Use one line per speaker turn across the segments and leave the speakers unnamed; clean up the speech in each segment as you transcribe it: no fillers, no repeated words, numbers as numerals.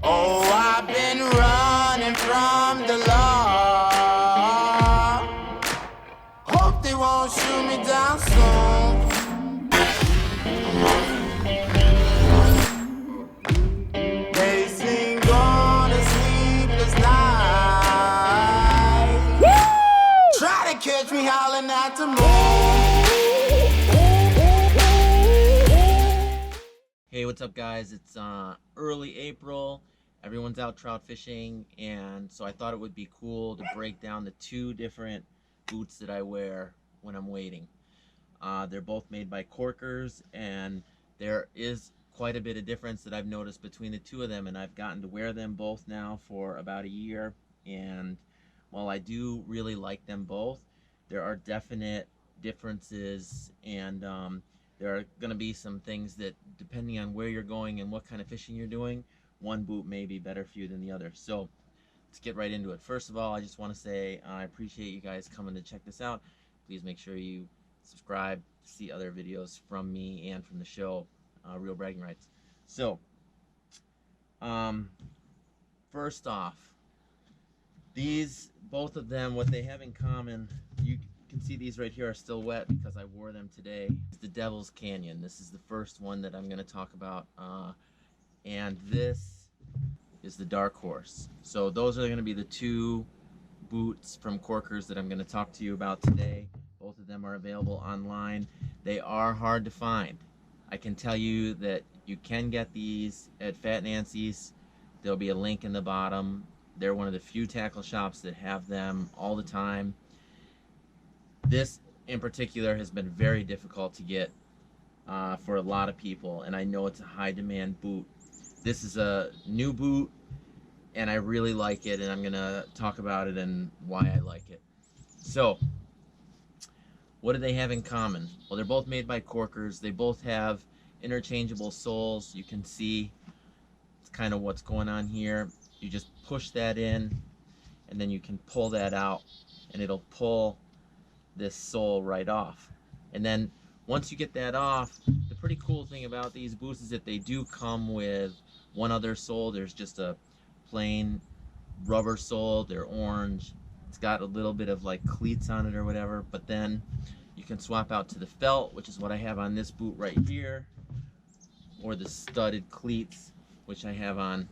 Oh, I've been running from the law. Hope they won't shoot me down soon. They sing on a sleepless night. Try to catch me howling at the moon.
Hey, what's up guys? It's early April. Everyone's out trout fishing, and so I thought it would be cool to break down the two different boots that I wear when I'm wading. They're both made by Korkers, and there is quite a bit of difference that I've noticed between the two of them, and I've gotten to wear them both now for about a year. And while I do really like them both, there are definite differences, and there are going to be some things that, depending on where you're going and what kind of fishing you're doing, one boot may be better for you than the other. So let's get right into it. First of all, I just want to say I appreciate you guys coming to check this out. Please make sure you subscribe to see other videos from me and from the show, Real Bragging Rights. So first off, these, both of them, what they have in common, you can see these right here are still wet because I wore them today. It's the Devil's Canyon. This is the first one that I'm going to talk about, and this is the Dark Horse. So those are going to be the two boots from Korkers that I'm going to talk to you about today. Both of them are available online. They are hard to find. I can tell you that you can get these at Fat Nancy's. There'll be a link in the bottom. They're one of the few tackle shops that have them all the time. This in particular has been very difficult to get for a lot of people, and I know it's a high demand boot. This is a new boot, and I really like it, and I'm gonna talk about it and why I like it. So what do they have in common? Well, they're both made by Korkers. They both have interchangeable soles. You can see it's kind of what's going on here. You just push that in, and then you can pull that out, and it'll pull this sole right off. And then once you get that off, the pretty cool thing about these boots is that they do come with one other sole. There's just a plain rubber sole. They're orange. It's got a little bit of like cleats on it or whatever, but then you can swap out to the felt, which is what I have on this boot right here, or the studded cleats, which I have on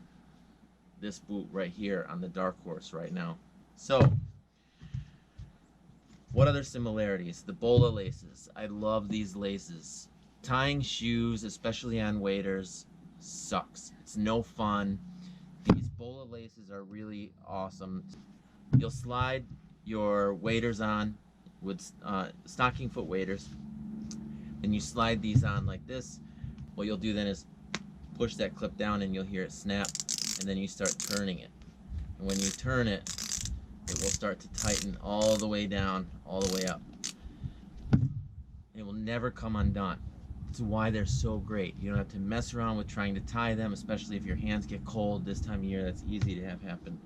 this boot right here on the Dark Horse right now. So what other similarities? The Bola laces. I love these laces. Tying shoes, especially on waders, sucks. It's no fun. These Bola laces are really awesome. You'll slide your waders on with stocking foot waders, and you slide these on like this. What you'll do then is push that clip down, and you'll hear it snap, and then you start turning it. And when you turn it, it will start to tighten all the way down, all the way up. It will never come undone. That's why they're so great. You don't have to mess around with trying to tie them, especially if your hands get cold this time of year. That's easy to have happen.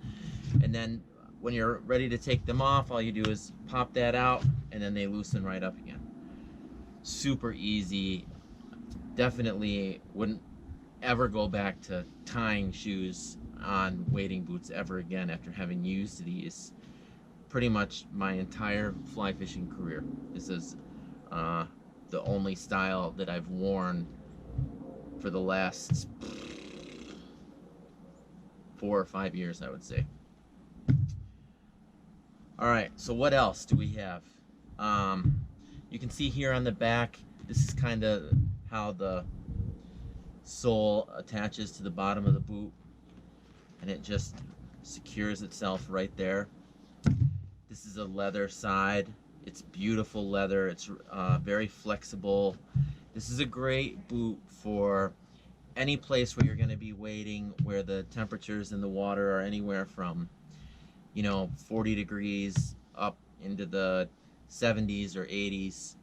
And then when you're ready to take them off, all you do is pop that out, and then they loosen right up again. Super easy. Definitely wouldn't ever go back to tying shoes on wading boots ever again after having used these pretty much my entire fly fishing career. This is the only style that I've worn for the last 4 or 5 years, I would say. Alright, so what else do we have? You can see here on the back, this is kind of how the sole attaches to the bottom of the boot, and it just secures itself right there. This is a leather side. It's beautiful leather. It's very flexible. This is a great boot for any place where you're going to be wading, where the temperatures in the water are anywhere from 40 degrees up into the 70s or 80s.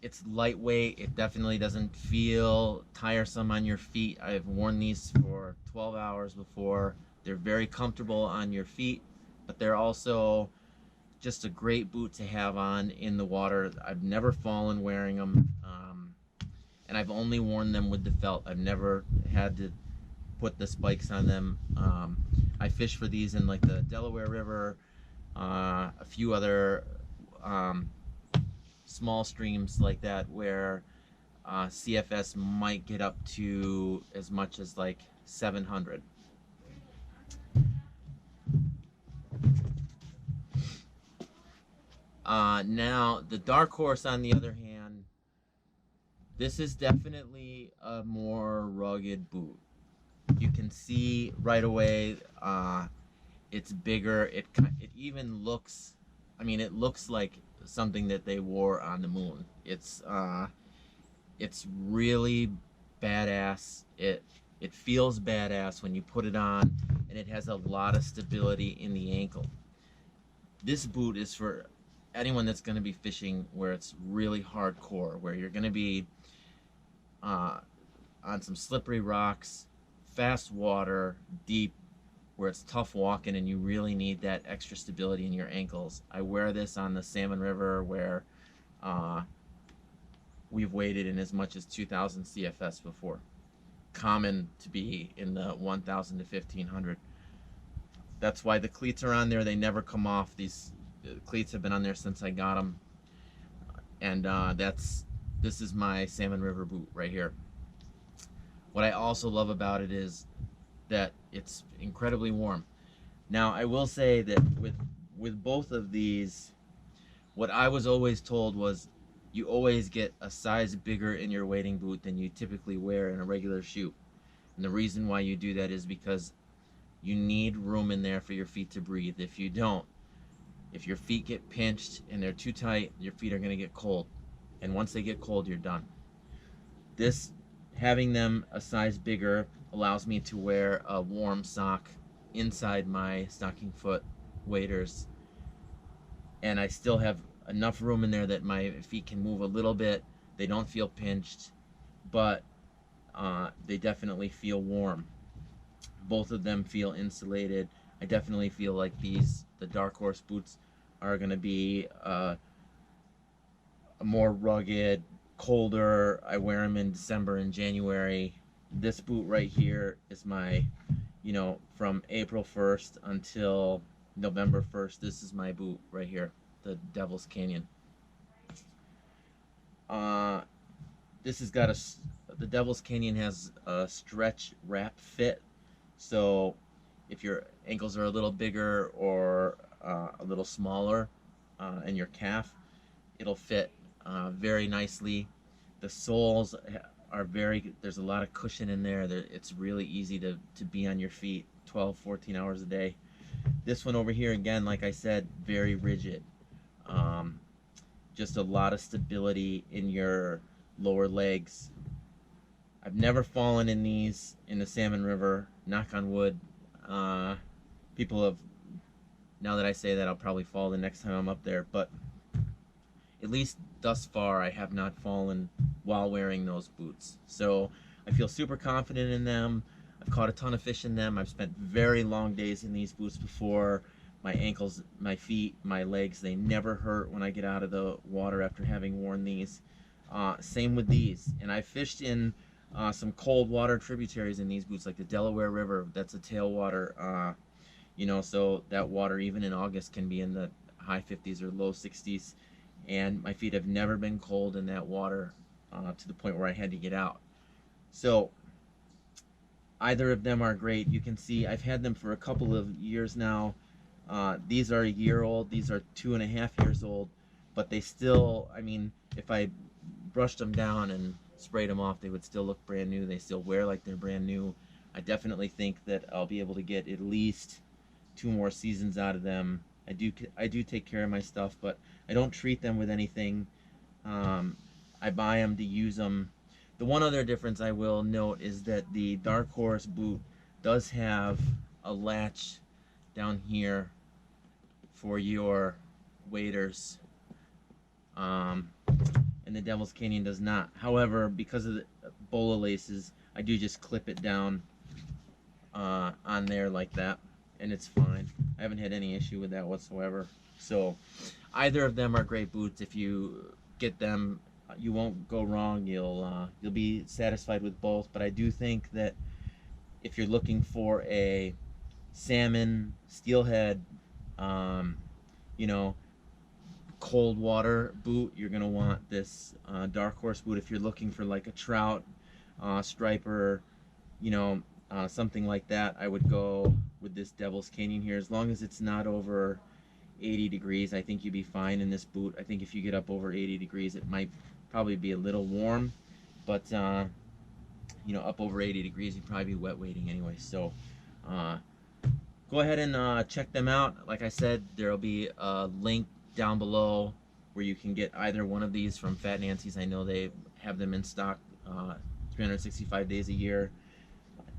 It's lightweight. It definitely doesn't feel tiresome on your feet. I've worn these for 12 hours before. They're very comfortable on your feet, but they're also just a great boot to have on in the water. I've never fallen wearing them. and I've only worn them with the felt. I've never had to put the spikes on them. I fish for these in like the Delaware River, a few other um, small streams like that where CFS might get up to as much as like 700. Now, the Dark Horse, on the other hand, this is definitely a more rugged boot. You can see right away it's bigger. It even looks, I mean, it looks like something that they wore on the moon. It's really badass. It feels badass when you put it on, and it has a lot of stability in the ankle. This boot is for anyone that's going to be fishing where it's really hardcore, where you're going to be uh, on some slippery rocks, fast water, deep, where it's tough walking and you really need that extra stability in your ankles. I wear this on the Salmon River where we've waded in as much as 2,000 CFS before. Common to be in the 1,000 to 1,500. That's why the cleats are on there. They never come off. These cleats have been on there since I got them. And this is my Salmon River boot right here. What I also love about it is that it's incredibly warm. Now, I will say that with both of these, what I was always told was you always get a size bigger in your wading boot than you typically wear in a regular shoe. And the reason why you do that is because you need room in there for your feet to breathe. If you don't, if your feet get pinched and they're too tight, your feet are going to get cold. And once they get cold, you're done. This, having them a size bigger, allows me to wear a warm sock inside my stocking foot waders, and I still have enough room in there that my feet can move a little bit. They don't feel pinched, but they definitely feel warm. Both of them feel insulated. I definitely feel like the Dark Horse boots are going to be a more rugged, colder. I wear them in December and January. This boot right here is my, from April 1st until November 1st, this is my boot right here, the Devil's Canyon. This has got the Devil's Canyon has a stretch wrap fit, so if your ankles are a little bigger or a little smaller in your calf, it'll fit very nicely. The soles are there's a lot of cushion in there. It's really easy to be on your feet 12, 14 hours a day. This one over here, again, like I said, very rigid. Just a lot of stability in your lower legs. I've never fallen in these in the Salmon River, knock on wood. People have, now that I say that, I'll probably fall the next time I'm up there, but at least thus far I have not fallen while wearing those boots. So I feel super confident in them. I've caught a ton of fish in them. I've spent very long days in these boots before. My ankles, my feet, my legs, they never hurt when I get out of the water after having worn these. Same with these. And I fished in some cold water tributaries in these boots, like the Delaware River. That's a tailwater, so that water even in August can be in the high 50s or low 60s. And my feet have never been cold in that water to the point where I had to get out. So either of them are great. You can see I've had them for a couple of years now. These are a year old. These are 2.5 years old. But they still, I mean, if I brushed them down and sprayed them off, they would still look brand new. They still wear like they're brand new. I definitely think that I'll be able to get at least 2 more seasons out of them. I do take care of my stuff, but I don't treat them with anything. I buy them to use them. The one other difference I will note is that the Dark Horse boot does have a latch down here for your waders, and the Devil's Canyon does not. However, because of the bola laces, I do just clip it down on there like that, and it's fine. I haven't had any issue with that whatsoever. So either of them are great boots if you get them You won't go wrong. You'll be satisfied with both. But I do think that if you're looking for a salmon steelhead, um, you know, cold water boot, you're gonna want this Dark Horse boot. If you're looking for like a trout striper, you know, something like that, I would go with this Devil's Canyon here. As long as it's not over 80 degrees, I think you'd be fine in this boot. I think if you get up over 80 degrees, it might probably be a little warm, but you know, up over 80 degrees, you'd probably be wet wading anyway. So uh, go ahead and check them out. Like I said, there'll be a link down below where you can get either one of these from Fat Nancy's. I know they have them in stock 365 days a year.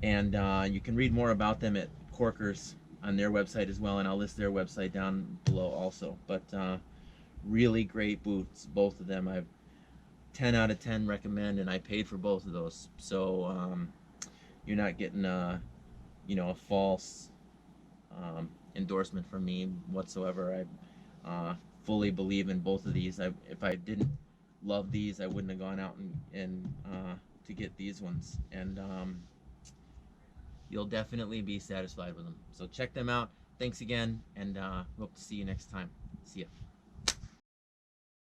And you can read more about them at Korkers on their website as well, and I'll list their website down below also. But really great boots, both of them. I've 10 out of 10 recommend, and I paid for both of those. So you're not getting a, you know, a false endorsement from me whatsoever. I fully believe in both of these. If I didn't love these, I wouldn't have gone out and to get these ones. And you'll definitely be satisfied with them. So check them out. Thanks again, and hope to see you next time. See ya.